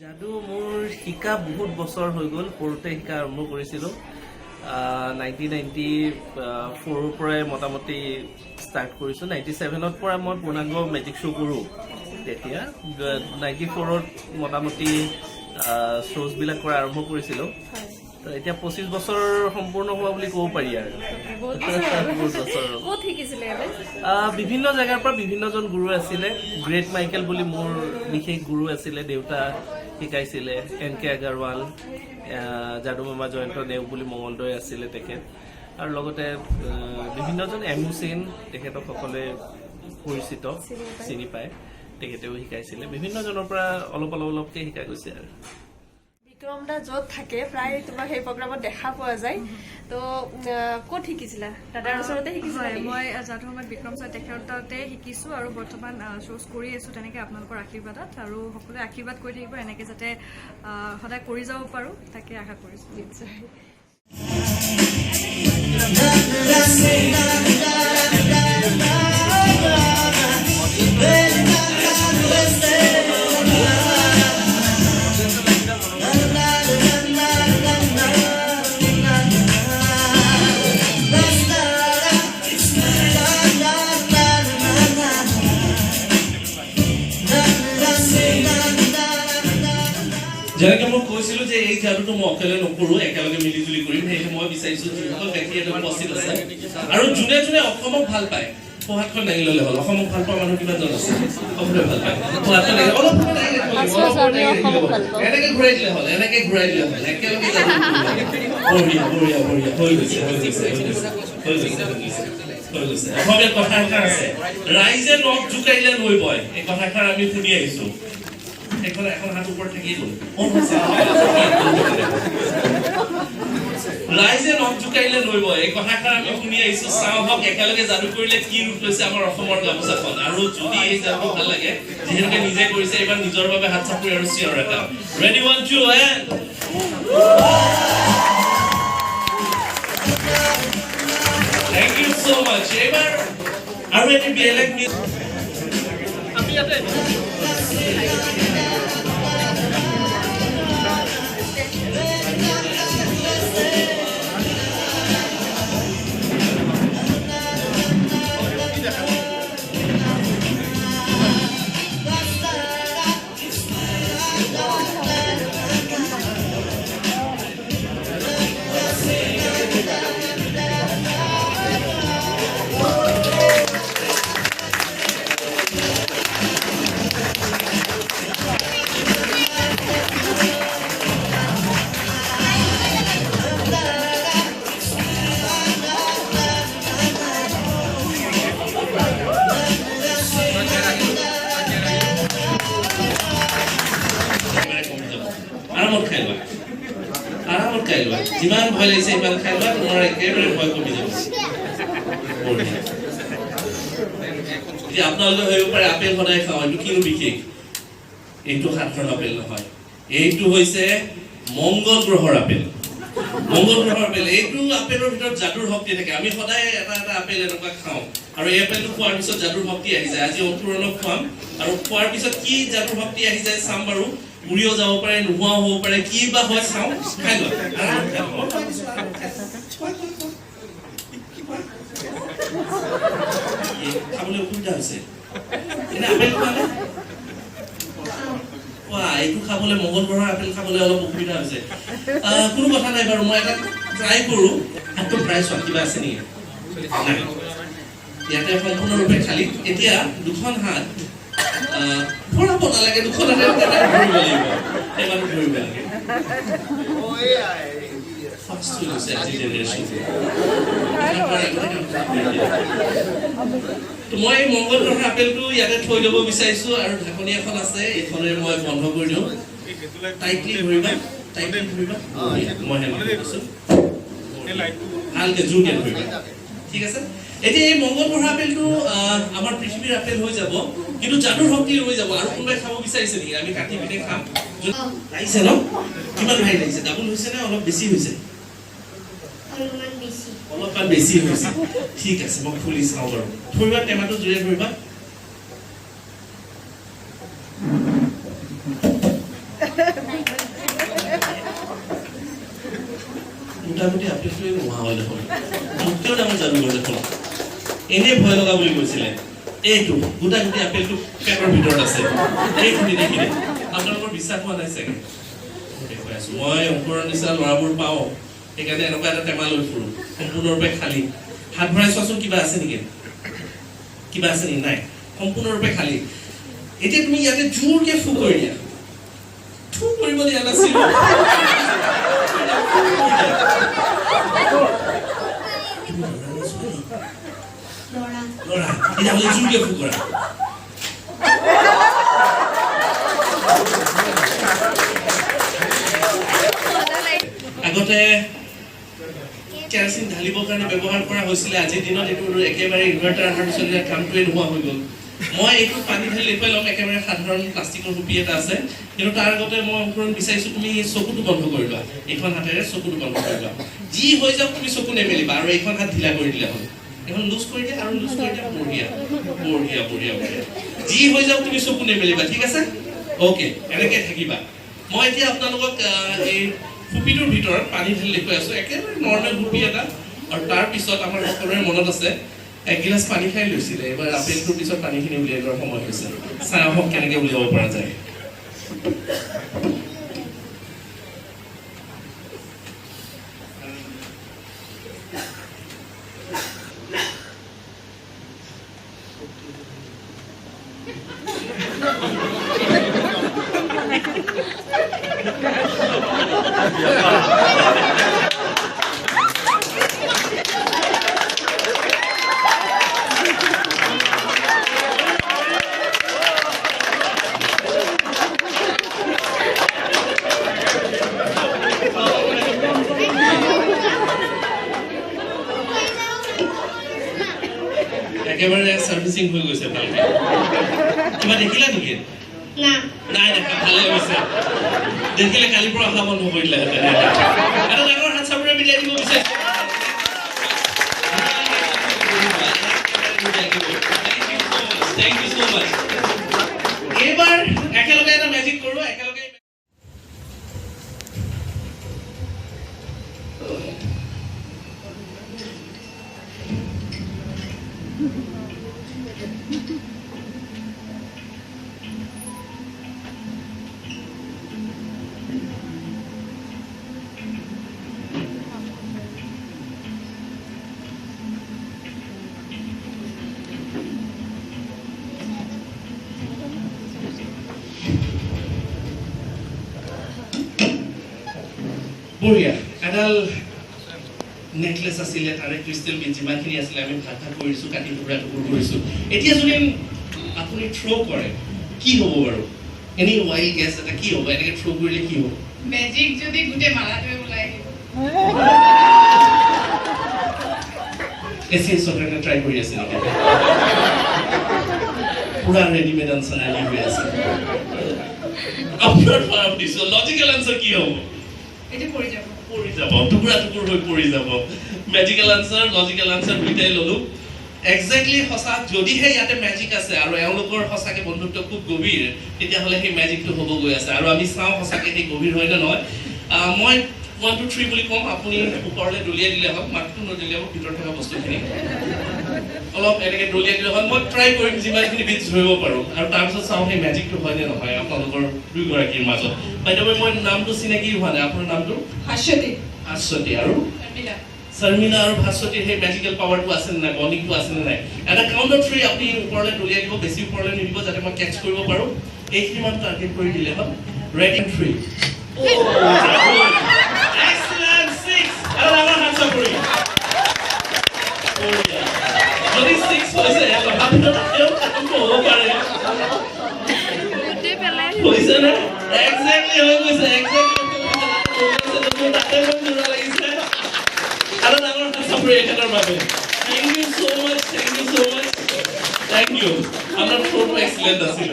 যাদু মোৰ শিকা বহুত বছৰ হৈ গ'ল সৰুতে শিকা আৰম্ভ কৰিছিলোঁ 1994ৰ পৰাই মোটামুটি ষ্টাৰ্ট কৰিছোঁ 97ৰ পৰা মই পূৰ্ণাংগ মেজিক শ্ব' কৰোঁ তেতিয়া 94ত মোটামুটি শ্ব'জবিলাক কৰা আৰম্ভ কৰিছিলোঁ এতিয়া 25 বছৰ সম্পূৰ্ণ হোৱা বুলি ক'ব পাৰি আৰু বিভিন্ন জেগাৰ পৰা বিভিন্নজন গুৰু আছিলে গ্ৰেট মাইকেল বুলি মোৰ বিশেষ গুৰু আছিলে দেউতা শিকাইছিলে NK আগৰৱাল যাদু মামা জয়ন্ত নেওগ বুলি মঙলদৈ আছিলে তেখেত আৰু লগতে বিভিন্নজন এমু সিং তেখেতক সকলোৱে পৰিচিত চিনি পায় তেখেতেও শিকাইছিলে বিভিন্নজনৰ পৰা অলপকৈ শিকাই গৈছে আৰু বিক্ৰম দা য'ত থাকে প্ৰায় তোমাক সেই প্ৰগ্ৰামত দেখা পোৱা যায় তো ক'ত শিকিছিলা দাদাৰ ওচৰতে শিকিছিলা মই যাদু মামা বিক্ৰম ছাৰ তেখেততে শিকিছোঁ আৰু বৰ্তমান শ্ব'জ কৰি আছোঁ তেনেকৈ আপোনালোকৰ আশীৰ্বাদত আৰু সকলোৱে আশীৰ্বাদ কৰি থাকিব এনেকৈ যাতে সদায় কৰি যাব পাৰোঁ তাকে আশা কৰিছোঁ নিশ্চয় যেনেকৈ মই কৈছিলোঁ যে এই যাদুটো মই অকলে নকৰোঁ একেলগে মিলিজুলি কৰিম সেয়েহে মই বিচাৰিছোঁ যিসকল ব্যক্তি ইয়াত উপস্থিত আছে আৰু যোনে যোনে অসমক ভাল পায় পঢ়াখন দাঙি ল'লে হ'ল অসমক ভাল পোৱা মানুহ কিমানজন আছে সকলোৱে ভাল পায় পঢ়াখন দাঙি অলপ এনেকৈ ঘূৰাই দিলে হ'ল একেলগে যাদু বঢ়িয়া হৈ গৈছে অসমীয়াত কথা এষাৰ আছে ৰাইজে নখ জোকাৰিলে নৈ বয় এই কথাষাৰ আমি শুনি আহিছোঁ এখন হাত ওপৰত থাকি গ'ল ৰাইজে নখ জোকাৰিলে নৈ বয় এই কথাষাৰ আমি শুনি আহিছো চাওঁ হওক একেলগে যাদু কৰিলে কি ৰূপ লৈছে আমাৰ অসমৰ গামোচাখন আৰু যদি এই যাদু ভাল লাগে যিহেতুকে নিজে কৰিছে এইবাৰ নিজৰ বাবে হাত চাপৰি আৰু চিঞৰ এটা ready 1 2 and thank you so much এইবাৰ আৰু এটি বেলেগ আমি ইয়াতে আৰামত খাই লোৱা যিমান ভয় লাগিছে ইমান খাই লোৱা তোমাৰ একেবাৰে ভয় কমি যাব এতিয়া আপোনালোকে ভাবিব পাৰে আপেল সদায় খাওঁ এইটো কিনো বিশেষ এইটো সাধাৰণ আপেল নহয় এইটো হৈছে মংগল গ্ৰহৰ আপেল এইটো আপেলৰ ভিতৰত যাদুৰ শক্তি থাকে আমি সদায় এটা আপেল এনেকুৱা খাওঁ আৰু এই আপেলটো খোৱাৰ পিছত যাদুৰ শক্তি আহি যায় আজি অংকুৰণক খুৱাম আৰু খোৱাৰ পিছত কি যাদুৰ শক্তি আহি যায় চাম বাৰু উৰিও যাব পাৰে নোহোৱাও হ'ব পাৰে কি বা হয় চাওঁ খাই লোৱা খাবলৈ অসুবিধা হৈছে এনে আপেল খোৱালে এইটো খাবলৈ মংগল গ্ৰহৰ আপেল খাবলৈ অলপ অসুবিধা হৈছে কোনো কথা নাই বাৰু মই এটা ট্ৰাই কৰোঁ হাতটো ট্ৰাই চোৱা কিবা আছে নেকি ইয়াতে সম্পূৰ্ণৰূপে খালী এতিয়া দুখন হাত ভৰাব নালাগে দুখন হাতে ধৰিব লাগিব এবাৰ ধৰিব লাগে মই মংগল গ্ৰহৰ আপেলটো ইয়াতে থৈ ল'ব বিচাৰিছোঁ আৰু ঢাকনি এখন আছে এইখনে মই বন্ধ কৰি দিওঁ টাইটলি ধৰিবা মই কৈছোঁ ভালকে জোৰকে ধৰিবা ঠিক আছে এতিয়া এই মংগল গ্ৰহৰ আপেলটো আমাৰ পৃথিৱীৰ আপেল হৈ যাব কিন্তু যাদুৰ শক্তি ৰৈ যাব আৰু কোনোবাই খাব বিচাৰিছে নেকি আমি কাটি পিনে খাম লাগিছে ন কিমান ভাই লাগিছে ডাবল হৈছে নে অলপ বেছি হৈছে অলপমান বেছি হৈছে ঠিক আছে মই খুলি চাওঁ বাৰু ধৰিবা টেমাটো জুৰে ধৰিবা মোটামুটি আপডেটটোৱে নোহোৱা হ'ল দেখোন মোতকৈও ডাঙৰ যাদুঘৰ দেখোন এনে ভয় লগা বুলি কৈছিলে এইটো গোটাগুটি আপেলটো পেটৰ ভিতৰত আছে এইখিনি দেখিলে আপোনালোকৰ বিশ্বাস হোৱা নাই চাগে দেখুৱাই আছো মই অংকুৰৰ নিচিনা ল'ৰাবোৰ পাওঁ সেইকাৰণে এনেকুৱা এটা টেমা লৈ ফুৰো সম্পূৰ্ণৰূপে খালী হাত ভৰাই চোৱাচোন কিবা আছে নেকি নাই সম্পূৰ্ণৰূপে খালী এতিয়া তুমি ইয়াতে জোৰকে ফু কৰি দিয়া ফু কৰিব দিয়া নাছিল ল'ৰা তেতিয়াহ'লে জোৰকে ফু কৰা আগতে কেৰাচিন ঢালিবৰ কাৰণে ব্যৱহাৰ কৰা হৈছিলে আজিৰ দিনত এইটো একেবাৰে ইনভাৰ্টাৰ অহাৰ পিছত কামটোৱে নোহোৱা হৈ গ'ল মই এইটো পানী ঢালি দেখুৱাই ল'ম একেবাৰে সাধাৰণ প্লাষ্টিকৰ ৰুপি এটা আছে কিন্তু তাৰ আগতে মই অংকুৰণ বিচাৰিছো তুমি চকুটো বন্ধ কৰি লোৱা এইখন হাতেৰে চকুটো বন্ধ কৰি লোৱা যি হৈ যাওক তুমি চকু নেমেলিবা আৰু এইখন হাত ঢিলা কৰি দিলে হ'ল এখন লুজ কৰি দিয়া আৰু লুজ কৰি দিয়া বঢ়িয়া যি হৈ যাওক তুমি চকু নেমেলিবা ঠিক আছে অ'কে এনেকে থাকিবা মই এতিয়া আপোনালোকক এই ফুপিটোৰ ভিতৰত পানী ঢালি দেখুৱাই আছো একেবাৰে নৰ্মেল ফুপি এটা আৰু তাৰ পিছত আমাৰ সকলোৰে মনত আছে এক গিলাচ পানী খাই লৈছিলে এবাৰ আপেলটোৰ পিছত পানীখিনি উলিয়াই লোৱাৰ সময় হৈছে চাই আহক কেনেকে উলিয়াব পৰা যায় একেবাৰে সাৰ্ভিসিং হৈ গৈছে ভালকে কিবা দেখিলা নেকি নাই দেখা ভালে হৈছে দেখিলে কালিৰ পৰা অহা বন্ধ কৰি দিলে এটা ডাঙৰ হাত চাপৰে মিলাই দিব বিচাৰিছো Thank you so much. এইবাৰ একেলগে এটা মেজিক কৰো একেলগে বঢ়িয়া এডাল নেকলেছ আছিলে তাৰে ক্ৰিষ্টেল বিট যিমানখিনি আছিলে আমি ভাগ ভাগ কৰিছো কাটি টুকুৰা কৰিছো এতিয়া যদি আপুনি থ্ৰ' কৰে কি হ'ব বাৰু এনি ৱাইল্ড গেছ এটা কি হ'ব এনেকে থ্ৰ' কৰিলে কি হ'ব মেজিক যদি গোটেই মালাটোৱে ওলাই আহিব চৰকাৰে ট্ৰাই কৰি আছে নেকি পুৰা ৰেডিমেড আনচাৰ আনি হৈ আছে আপোনাৰ পৰা দিছো লজিকেল আনচাৰ কি হ'ব এইটো পৰি যাব টুকুৰা টুকুৰ হৈ পৰি যাব মেজিকেল আনচাৰ লজিকেল আনচাৰ দুইটাই ললো এক্সেক্টলি সঁচা যদিহে ইয়াতে মেজিক আছে আৰু এওঁলোকৰ সঁচাকে বন্ধুত্ব খুব গভীৰ তেতিয়াহ'লে সেই মেজিকটো হ'ব গৈ আছে আৰু আমি চাওঁ সঁচাকে সেই গভীৰ হয় নে নহয় মই 1 2 3 বুলি কম আপুনি ওপৰলৈ দলিয়াই দিলে হওক মাতটো নদলিয়াব ভিতৰত থকা বস্তুখিনি অলপ এনেকে দলিয়াই দিলে হয় মই ট্ৰাই কৰিম যিমানখিনি বিট ধৰিব পাৰোঁ আৰু তাৰপিছত চাওঁ সেই মেজিকটো হয় নে নহয় আপোনালোকৰ দুয়োগৰাকীৰ মাজত বাইদেউ মই নামটো চিনাকি হোৱা নাই আপোনাৰ নামটো ভাস্বতী আৰু শৰ্মিলা আৰু ভাস্বতীৰ সেই মেজিকেল পাৱাৰটো আছে নে নাই বণ্ডিংটো আছে নে নাই এটা কাউণ্ট অফ 3 আপুনি ওপৰলৈ দলিয়াই দিব বেছি ওপৰলৈ নিদিব যাতে মই কেচ কৰিব পাৰোঁ এইখিনিমান টাৰ্গেট কৰি দিলে হ'ল ৰেডি 3 Excellent 6 আৰু আমাৰ হাত চাপৰি যদি 6 হৈছে ভাবিটো তেও কামটো হ'ব পাৰে হৈছে নে এক্সেক্টলি হৈ গৈছে এক্সেক্টলি তাতে মই জোৰা লাগিছে আৰু ডাঙৰ হাত চাপৰি এখনৰ বাবে Thank you so much. Thank you আপনার ফটো এক্সিলেন্ট আছিল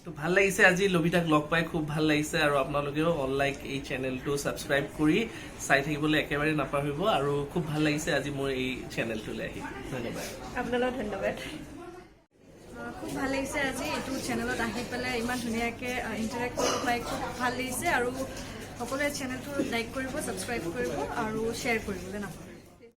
তো ভাল লাগিছে আজি লবিতাক লগ পাই খুব ভাল লাগিছে আৰু আপোনালোকেও অনলাইক এই চেনেলটো ছাবস্ক্ৰাইব কৰি চাই থাকিবলৈ একেবাৰে নাপাহৰিব আৰু খুব ভাল লাগিছে আজি মোৰ এই চেনেলটোলৈ আহি ধন্যবাদ আপোনালৈও ধন্যবাদ খুব ভাল লাগিছে আজি এইটো চেনেলত আহি পেলাই ইমান ধুনীয়াকৈ ইণ্টাৰেক্ট কৰিব পাই খুব ভাল লাগিছে আৰু সকলোৱে চেনেলটো লাইক কৰিব ছাবস্ক্ৰাইব কৰিব আৰু শ্বেয়াৰ কৰিবলৈ নাপাহৰিব